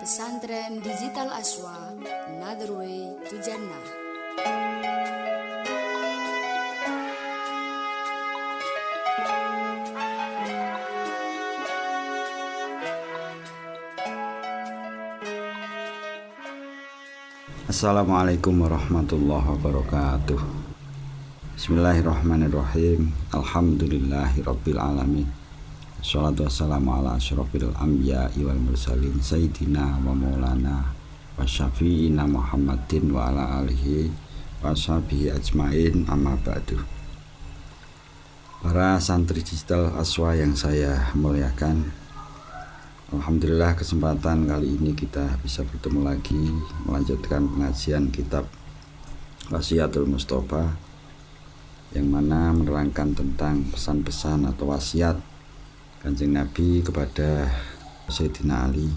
Pesantren Digital Aswa, Another Way to Jannah. Assalamualaikum warahmatullahi wabarakatuh. Bismillahirrahmanirrahim. Alhamdulillahirabbil alamin. Wassalatu wassalamu ala asyrofil anbiya'i wal mursalin sayyidina wa maulana wa syafi'ina Muhammadin wa ala alihi wa sahbihi ajmain, amma ba'du. Para santri digital Aswa yang saya muliakan, alhamdulillah kesempatan kali ini kita bisa bertemu lagi melanjutkan pengajian kitab Wasiatul Mustafa, yang mana menerangkan tentang pesan-pesan atau wasiat Kanjeng Nabi kepada Sayyidina Ali,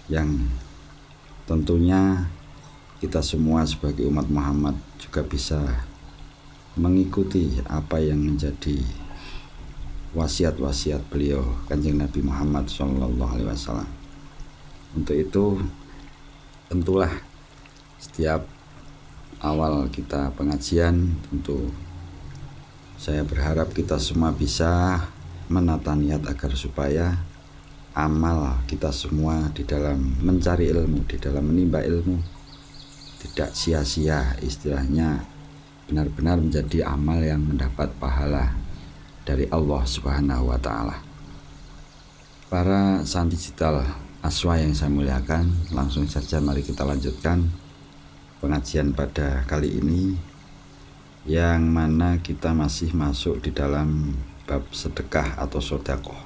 yang tentunya kita semua sebagai umat Muhammad juga bisa mengikuti apa yang menjadi wasiat-wasiat beliau Kanjeng Nabi Muhammad SAW. Untuk itu tentulah setiap awal kita pengajian, tentu saya berharap kita semua bisa menata niat agar supaya amal kita semua di dalam mencari ilmu, di dalam menimba ilmu tidak sia-sia, istilahnya benar-benar menjadi amal yang mendapat pahala dari Allah Subhanahu wa Ta'ala. Para santri digital Aswa yang saya muliakan, langsung saja mari kita lanjutkan pengajian pada kali ini, yang mana kita masih masuk di dalam bab sedekah atau sedekah.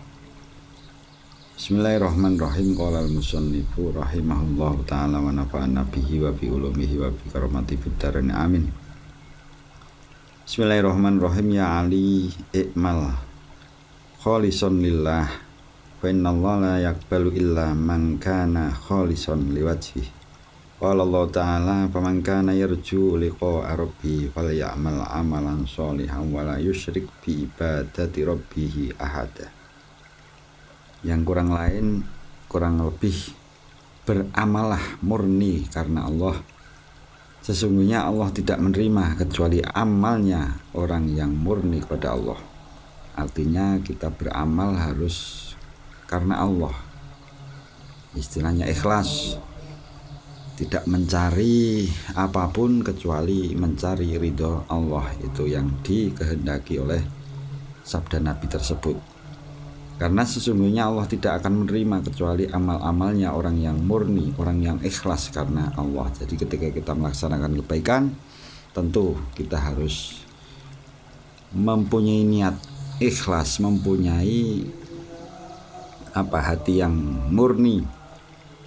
Bismillahirrahmanirrahim. Qala al-musannifu rahimahullahu ta'ala wa nafa'ana bihi wa bi ulumihi wa bi karamati fid dharain amin. Bismillahirrahmanirrahim. Ya Ali, i'mal khalisan lillah fa innallaha la yaqbalu illa man kana khalisan liwajhihi. Qala Allah Ta'ala, faman kana yarju liqa'a rabbih falyamal amalan sholihan wa la yusyrik bi ibadati rabbih ahada. Yang kurang lebih beramalah murni karena Allah. Sesungguhnya Allah tidak menerima kecuali amalnya orang yang murni kepada Allah. Artinya kita beramal harus karena Allah, istilahnya ikhlas, tidak mencari apapun kecuali mencari ridho Allah. Itu yang dikehendaki oleh sabda Nabi tersebut. Karena sesungguhnya Allah tidak akan menerima kecuali amal-amalnya orang yang murni, orang yang ikhlas karena Allah. Jadi ketika kita melaksanakan kebaikan, tentu kita harus mempunyai niat ikhlas, mempunyai hati yang murni,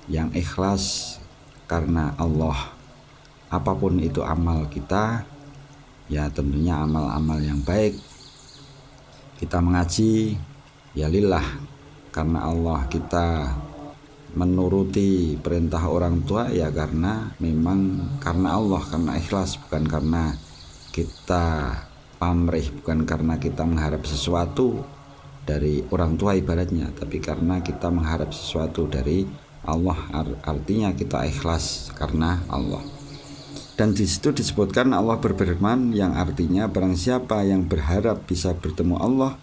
yang ikhlas karena Allah. Apapun itu amal kita, ya tentunya amal-amal yang baik. Kita mengaji, ya lillah, karena Allah. Kita menuruti perintah orang tua, ya karena memang karena Allah, karena ikhlas, bukan karena kita pamrih, bukan karena kita mengharap sesuatu dari orang tua ibaratnya, tapi karena kita mengharap sesuatu dari Allah. Artinya kita ikhlas karena Allah. Dan di situ disebutkan Allah berfirman, yang artinya barang siapa yang berharap bisa bertemu Allah,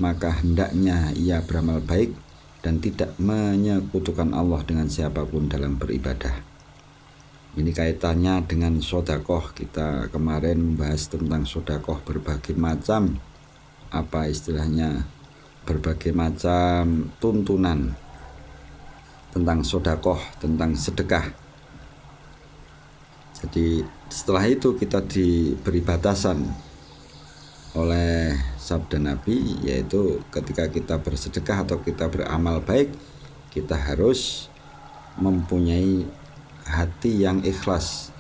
maka hendaknya ia beramal baik dan tidak menyekutukan Allah dengan siapapun dalam beribadah. Ini kaitannya dengan sedekah. Kita kemarin membahas tentang sedekah berbagai macam, apa istilahnya, berbagai macam tuntunan tentang sedekah, tentang sedekah. Jadi setelah itu kita diberi batasan oleh sabda Nabi, yaitu ketika kita bersedekah atau kita beramal baik, kita harus mempunyai hati yang ikhlas,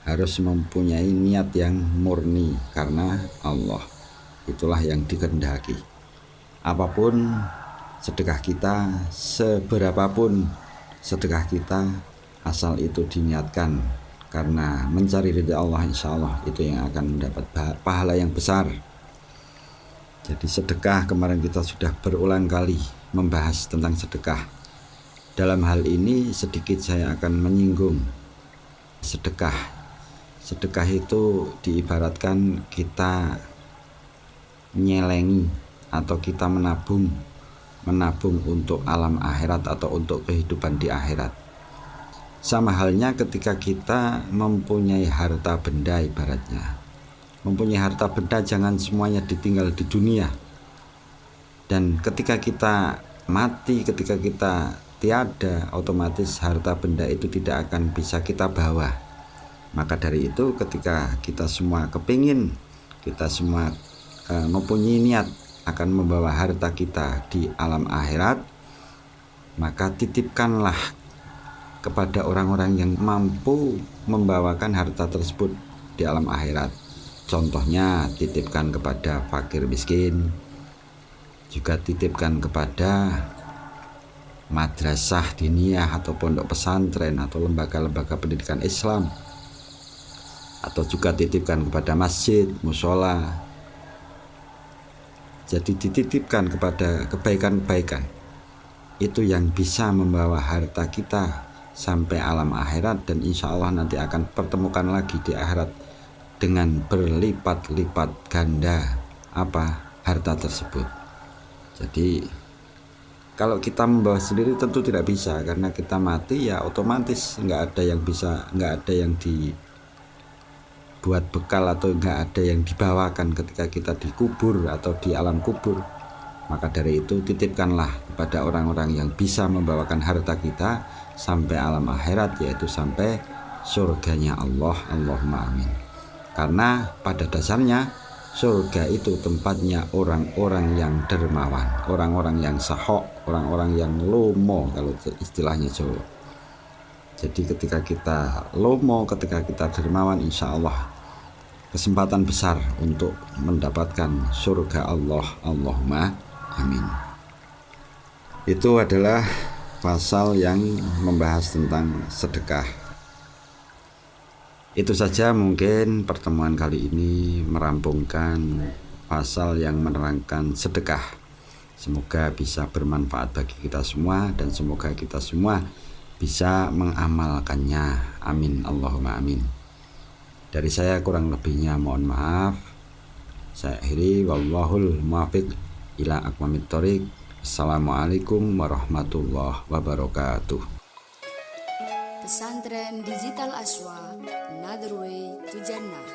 harus mempunyai niat yang murni karena Allah. Itulah yang dikehendaki. Apapun sedekah kita, seberapapun sedekah kita, asal itu diniatkan karena mencari ridha Allah, insya Allah itu yang akan mendapat pahala yang besar. Jadi sedekah, kemarin kita sudah berulang kali membahas tentang sedekah. Dalam hal ini sedikit saya akan menyinggung sedekah. Sedekah itu diibaratkan kita nyelengi atau kita menabung untuk alam akhirat atau untuk kehidupan di akhirat. Sama halnya ketika kita mempunyai harta benda, ibaratnya mempunyai harta benda jangan semuanya ditinggal di dunia, dan ketika kita mati, ketika kita tiada, otomatis harta benda itu tidak akan bisa kita bawa. Maka dari itu ketika kita semua kepingin, kita semua mempunyai niat akan membawa harta kita di alam akhirat, maka titipkanlah kepada orang-orang yang mampu membawakan harta tersebut di alam akhirat. Contohnya titipkan kepada fakir miskin, juga titipkan kepada madrasah diniyah atau pondok pesantren atau lembaga-lembaga pendidikan Islam, atau juga titipkan kepada masjid, musola. Jadi dititipkan kepada kebaikan-kebaikan itu yang bisa membawa harta kita sampai alam akhirat, dan insya Allah nanti akan pertemukan lagi di akhirat dengan berlipat-lipat ganda harta tersebut. Jadi kalau kita membawa sendiri tentu tidak bisa, karena kita mati ya otomatis nggak ada yang dibuat bekal atau nggak ada yang dibawakan ketika kita dikubur atau di alam kubur. Maka dari itu titipkanlah kepada orang-orang yang bisa membawakan harta kita sampai alam akhirat, yaitu sampai surganya Allah. Allahumma amin. Karena pada dasarnya surga itu tempatnya orang-orang yang dermawan, orang-orang yang sahok, orang-orang yang lomo kalau istilahnya Jawa. Jadi ketika kita lomo, ketika kita dermawan, insya Allah kesempatan besar untuk mendapatkan surga Allah. Allahumma amin. Itu adalah pasal yang membahas tentang sedekah. Itu saja mungkin pertemuan kali ini merampungkan pasal yang menerangkan sedekah. Semoga bisa bermanfaat bagi kita semua, dan semoga kita semua bisa mengamalkannya. Amin. Allahumma amin. Dari saya kurang lebihnya mohon maaf. Saya akhiri, wallahul muwaffiq ila aqwamit thoriq. Assalamualaikum warahmatullahi wabarakatuh. Pesantren Digital Aswa, another way to Jannah.